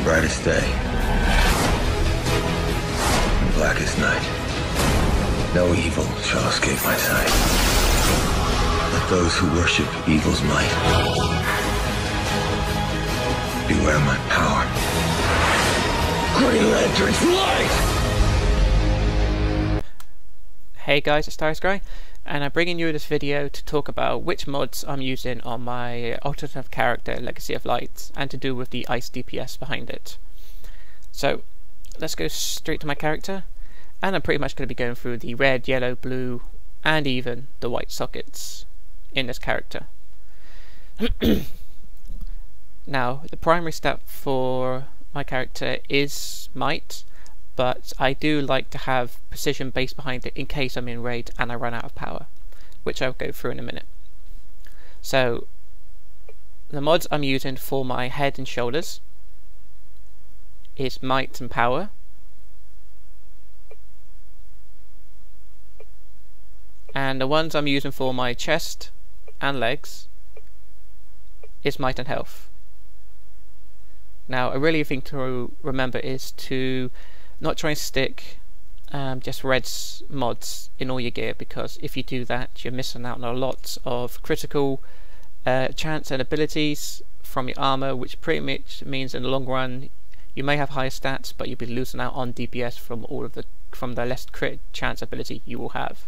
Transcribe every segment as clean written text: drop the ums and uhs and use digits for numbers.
brightest day and blackest night, no evil shall escape my sight. Let those who worship evil's might beware my power. Green Lantern's light! Hey guys, it's StarrySky, and I'm bringing you this video to talk about which mods I'm using on my alternative character Legacy of Light, and to do with the ice DPS behind it. So let's go straight to my character, and I'm pretty much going to be going through the red, yellow, blue and even the white sockets in this character. Now, the primary stat for my character is might, but I do like to have precision base behind it in case I'm in raid and I run out of power, which I'll go through in a minute. So the mods I'm using for my head and shoulders is might and power, and the ones I'm using for my chest and legs is might and health. Now, a really thing to remember is to not try and stick just red mods in all your gear, because if you do that, you're missing out on a lot of critical chance and abilities from your armor, which pretty much means in the long run you may have higher stats, but you'll be losing out on DPS from the less crit chance ability you will have.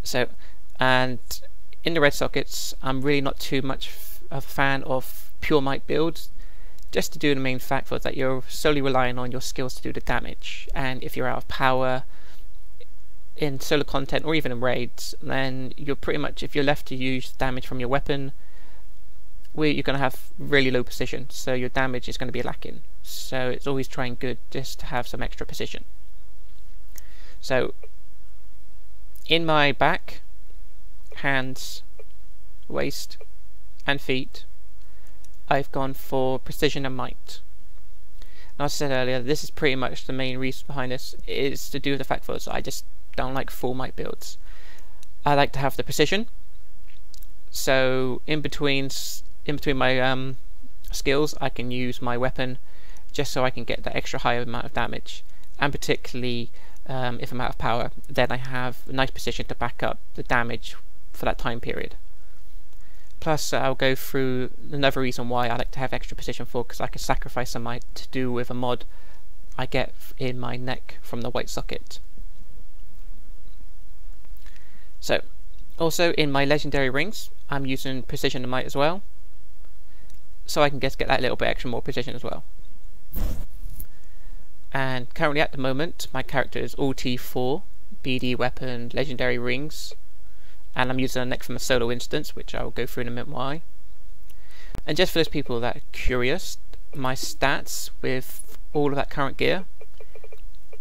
So, and in the red sockets, I'm really not too much a fan of pure might builds, just to do the main fact that you're solely relying on your skills to do the damage, and if you're out of power in solo content or even in raids, then you're pretty much, if you're left to use damage from your weapon, you're going to have really low precision, so your damage is going to be lacking. So it's always trying good just to have some extra precision. So in my back, hands, waist and feet, I've gone for precision and might. Now, as I said earlier, this is pretty much the main reason behind this, is to do with the fact that I just don't like full might builds. I like to have the precision, so in between my skills I can use my weapon just so I can get that extra higher amount of damage, and particularly if I'm out of power, then I have a nice precision to back up the damage for that time period. Plus, I'll go through another reason why I like to have extra precision for, because I can sacrifice some might to do with a mod I get in my neck from the white socket. So, also in my legendary rings, I'm using precision and might as well, so I can just get that little bit extra more precision as well. And currently at the moment, my character is all T4, BD weapon, legendary rings, and I'm using a neck from a solo instance, which I will go through in a minute why. And just for those people that are curious, my stats with all of that current gear,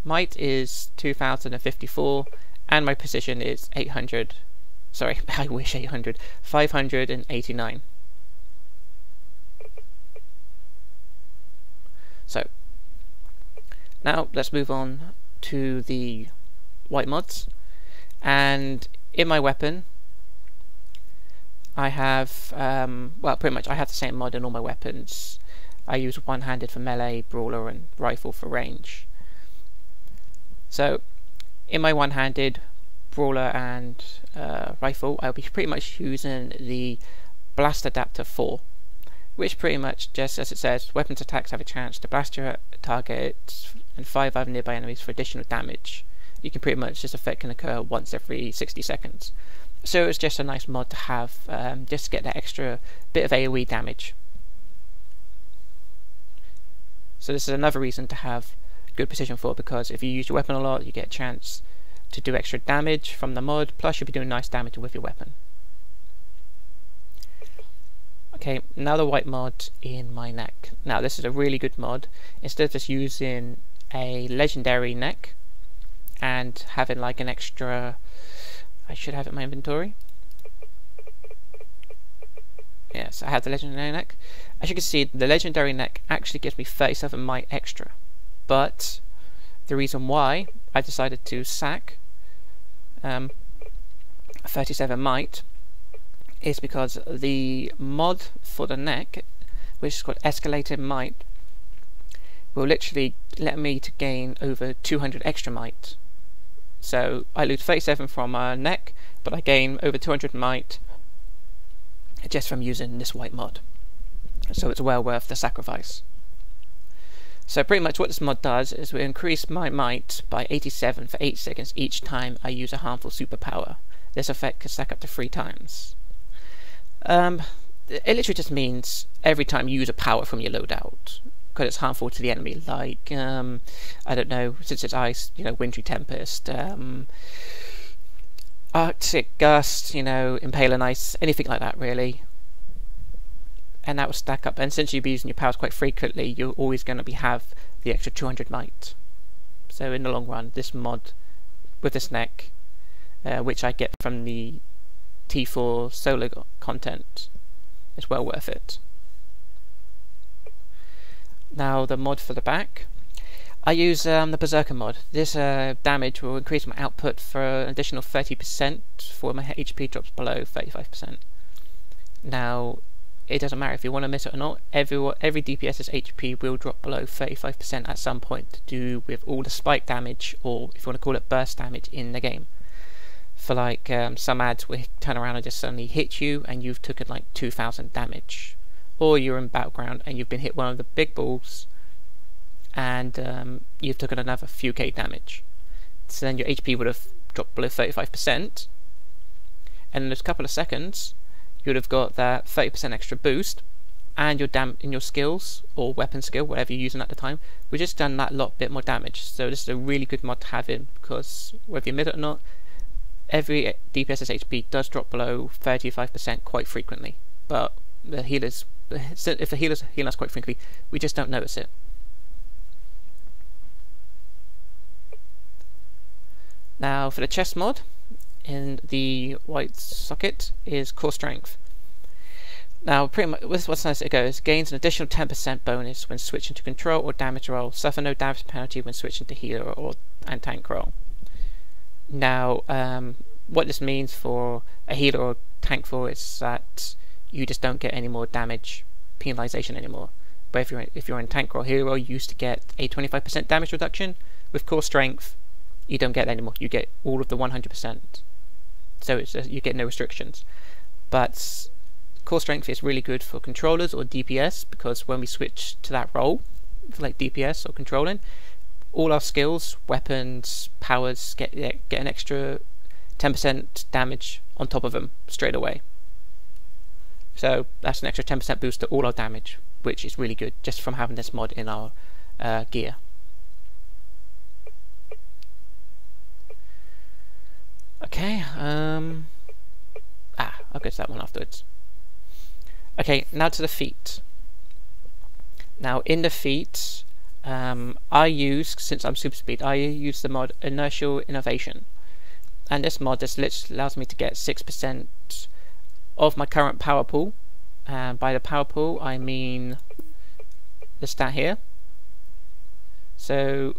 might is 2054, and my precision is 800. Sorry, I wish 800. 589. So now let's move on to the white mods, and in my weapon I have, well, pretty much I have the same mod in all my weapons. I use one-handed for melee, brawler and rifle for range. So in my one-handed, brawler and rifle, I'll be pretty much using the blast adapter 4, which pretty much, just as it says, weapons attacks have a chance to blast your target and 5 other nearby enemies for additional damage. You can pretty much, this effect can occur once every 60 seconds. So it's just a nice mod to have, just to get that extra bit of AoE damage. So this is another reason to have good precision for, because if you use your weapon a lot, you get a chance to do extra damage from the mod, plus you'll be doing nice damage with your weapon. Okay, now the white mod in my neck. Now this is a really good mod. Instead of just using a legendary neck and having like an extra, I should have it in my inventory. Yes, I have the legendary neck. As you can see, the legendary neck actually gives me 37 might extra, but the reason why I decided to sack 37 might is because the mod for the neck which is called Escalated Might, will literally let me to gain over 200 extra might. So I lose 37 from my neck, but I gain over 200 might just from using this white mod. So it's well worth the sacrifice. So pretty much what this mod does is we increase my might by 87 for 8 seconds each time I use a harmful superpower. This effect can stack up to 3 times. It literally just means every time you use a power from your loadout, because it's harmful to the enemy, like, I don't know, since it's ice, Wintry Tempest, Arctic Gust, Impaling Ice, anything like that really. And that will stack up, and since you'll be using your powers quite frequently, you're always going to have the extra 200 might. So in the long run, this mod with this neck, which I get from the T4 solo content, is well worth it. Now the mod for the back, I use the Berserker mod. This damage will increase my output for an additional 30% for my HP drops below 35%. Now it doesn't matter if you want to miss it or not, every DPS's HP will drop below 35% at some point to do with all the spike damage, or if you want to call it burst damage, in the game. For like some ads will turn around and just suddenly hit you and you've taken like 2000 damage. Or you're in Battleground and you've been hit one of the big balls and you've taken another few K damage. So then your HP would have dropped below 35%, and in a couple of seconds you would have got that 30% extra boost, and your skills or weapon skill, whatever you're using at the time, we just done that lot bit more damage. So this is a really good mod to have in, because whether you admit it or not, every DPS's HP does drop below 35% quite frequently. But the healers, if the healers heal us quite frequently, we just don't notice it. Now for the chest mod, in the white socket is Core Strength. Now pretty much with what's nice it goes, gains an additional 10% bonus when switching to control or damage roll, suffer no damage penalty when switching to healer and tank roll. Now what this means for a healer or tank roll is that you just don't get any more damage penalization anymore. But if you're in tank roll, healer roll, you used to get a 25% damage reduction. With Core Strength you don't get that anymore, you get all of the 100%. So you get no restrictions. But Core Strength is really good for controllers or DPS, because when we switch to that role, for like DPS or controlling, all our skills, weapons, powers get an extra 10% damage on top of them straight away. So that's an extra 10% boost to all our damage, which is really good just from having this mod in our gear. Okay, I'll go to that one afterwards. Okay, now to the feet. Now in the feet, I use, since I'm super speed, I use the mod Inertial Innovation, and this mod just literally allows me to get 6% of my current power pool, and by the power pool I mean the stat here. So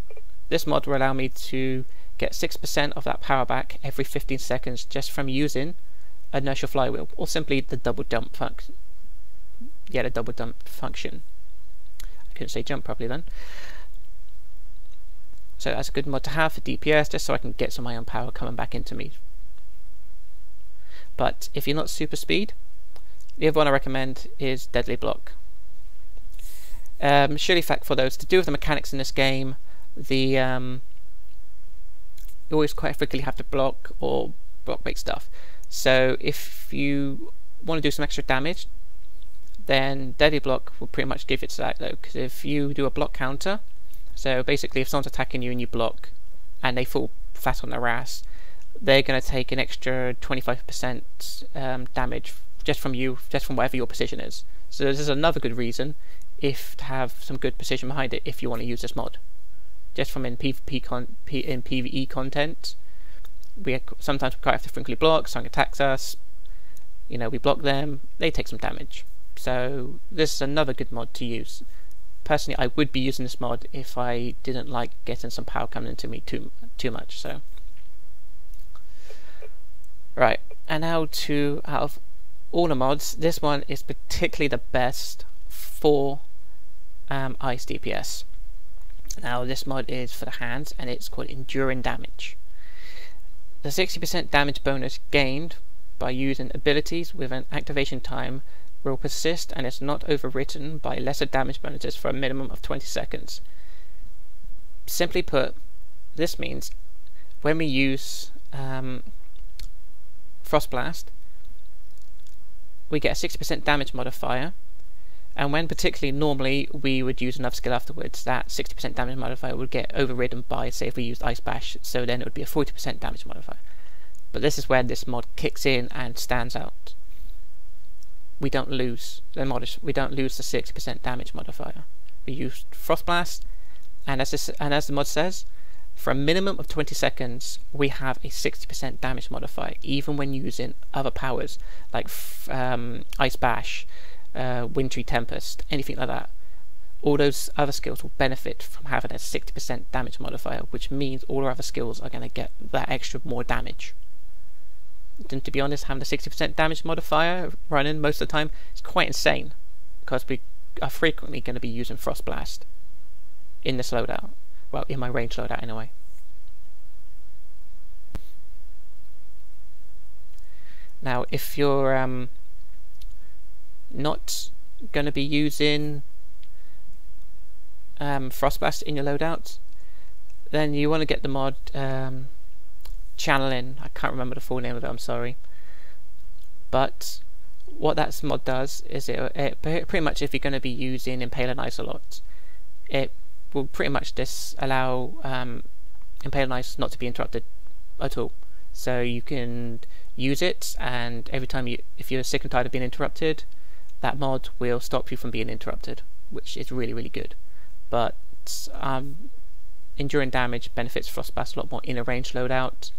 this mod will allow me to get 6% of that power back every 15 seconds just from using Inertial Flywheel, or simply the double jump function. Yeah, the double jump function. I couldn't say jump properly then. So that's a good mod to have for DPS, just so I can get some of my own power coming back into me. But if you're not super speed, the other one I recommend is Deadly Block. Surely fact for those to do with the mechanics in this game, you always quite frequently have to block or block break stuff. So if you want to do some extra damage, then Deadly Block will pretty much give it to that though, because if you do a block counter, so basically if someone's attacking you and you block and they fall flat on their ass, they're going to take an extra 25% damage just from whatever your position is. So this is another good reason to have some good precision behind it if you want to use this mod. Just from in PvE content, we sometimes quite have to frequently block. Someone attacks us, we block them, they take some damage. So this is another good mod to use. Personally, I would be using this mod if I didn't like getting some power coming into me too much. So right, and now out of all the mods, this one is particularly the best for ice DPS. Now this mod is for the hands and it's called Enduring Damage. The 60% damage bonus gained by using abilities with an activation time will persist and is not overwritten by lesser damage bonuses for a minimum of 20 seconds. Simply put, this means when we use Frost Blast, we get a 60% damage modifier, and when particularly normally we would use another skill afterwards, that 60% damage modifier would get overridden by, say if we used Ice Bash, so then it would be a 40% damage modifier. But this is where this mod kicks in and stands out. We don't lose the 60% damage modifier. We use Frost Blast, and as the mod says, for a minimum of 20 seconds we have a 60% damage modifier, even when using other powers like Ice Bash, Wintry Tempest, anything like that. All those other skills will benefit from having a 60% damage modifier, which means all our other skills are going to get that extra more damage. And to be honest, having a 60% damage modifier running most of the time is quite insane, because we are frequently going to be using Frost Blast in this loadout. Well, in my range loadout anyway. Now, if you're not going to be using Frost Blast in your loadout, then you want to get the mod Channeling. I can't remember the full name of it, I'm sorry. But what that mod does is it pretty much, if you're going to be using Impale and Ice a lot, it will pretty much disallow Impale and Ice not to be interrupted at all. So you can use it, and every time if you're sick and tired of being interrupted, that mod will stop you from being interrupted, which is really, really good. But Enduring Damage benefits Frost Blast a lot more in a range loadout.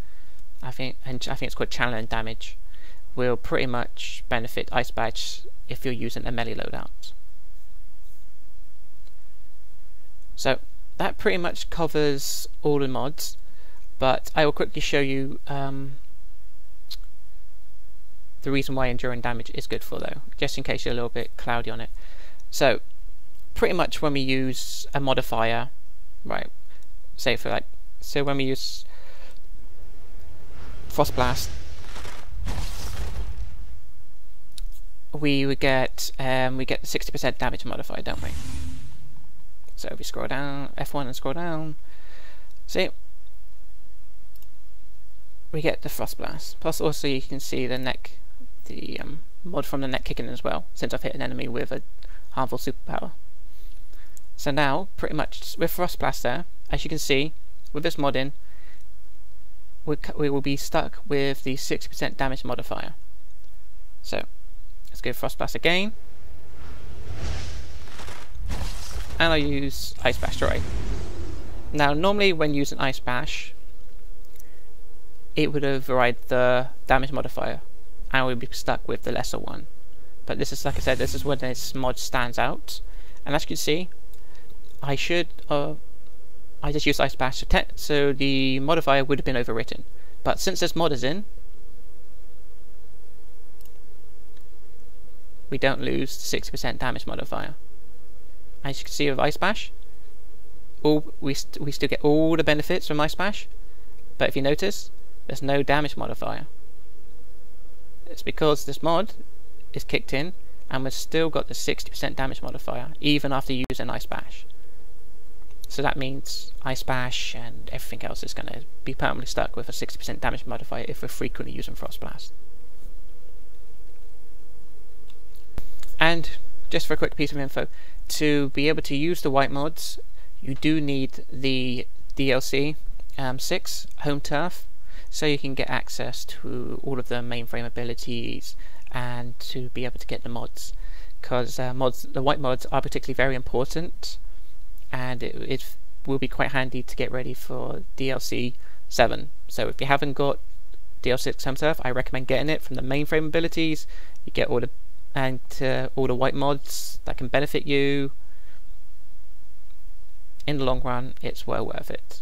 I think it's called Channeling Damage. Will pretty much benefit Ice Bash if you're using a melee loadout. So that pretty much covers all the mods, but I will quickly show you the reason why Enduring Damage is good for, though, just in case you're a little bit cloudy on it. So pretty much when we use a modifier, right, say so when we use Frost Blast, we would get 60% damage modifier, don't we? So if we scroll down, F1 and scroll down, see, we get the Frost Blast. Plus also you can see the mod from the neck kicking as well, since I've hit an enemy with a harmful superpower. So now, pretty much with Frost Blast there, as you can see, with this mod in, we will be stuck with the 60% damage modifier. So let's go Frost Blast again, and I'll use Ice Bash. Right. Now normally when using Ice Bash, it would override the damage modifier and we'd be stuck with the lesser one. But this is, like I said, this is when this mod stands out, and as you can see, I just used Ice Bash, so the modifier would have been overwritten. But since this mod is in, we don't lose the 60% damage modifier. As you can see with Ice Bash, we still get all the benefits from Ice Bash, but if you notice, there's no damage modifier. It's because this mod is kicked in and we've still got the 60% damage modifier even after using Ice Bash. So that means Ice Bash and everything else is going to be permanently stuck with a 60% damage modifier if we're frequently using Frost Blast. And just for a quick piece of info, to be able to use the white mods, you do need the DLC 6 Home Turf, so you can get access to all of the mainframe abilities and to be able to get the mods, because the white mods are particularly very important, and it will be quite handy to get ready for DLC 7. So if you haven't got DLC 6 Home Turf, I recommend getting it from the mainframe abilities. You get all the white mods that can benefit you. In the long run, it's well worth it.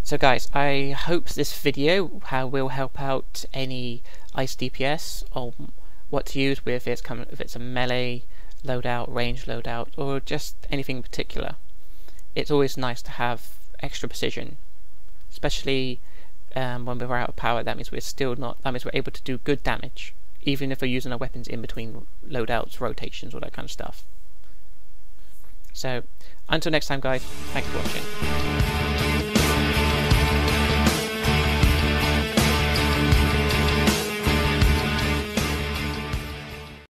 So guys, I hope this video will help out any ice DPS on what to use if it's a melee loadout, range loadout, or just anything in particular. It's always nice to have extra precision, especially when we're out of power. That means we're able to do good damage, even if we're using our weapons in between loadouts, rotations, all that kind of stuff. So, until next time guys, thanks for watching.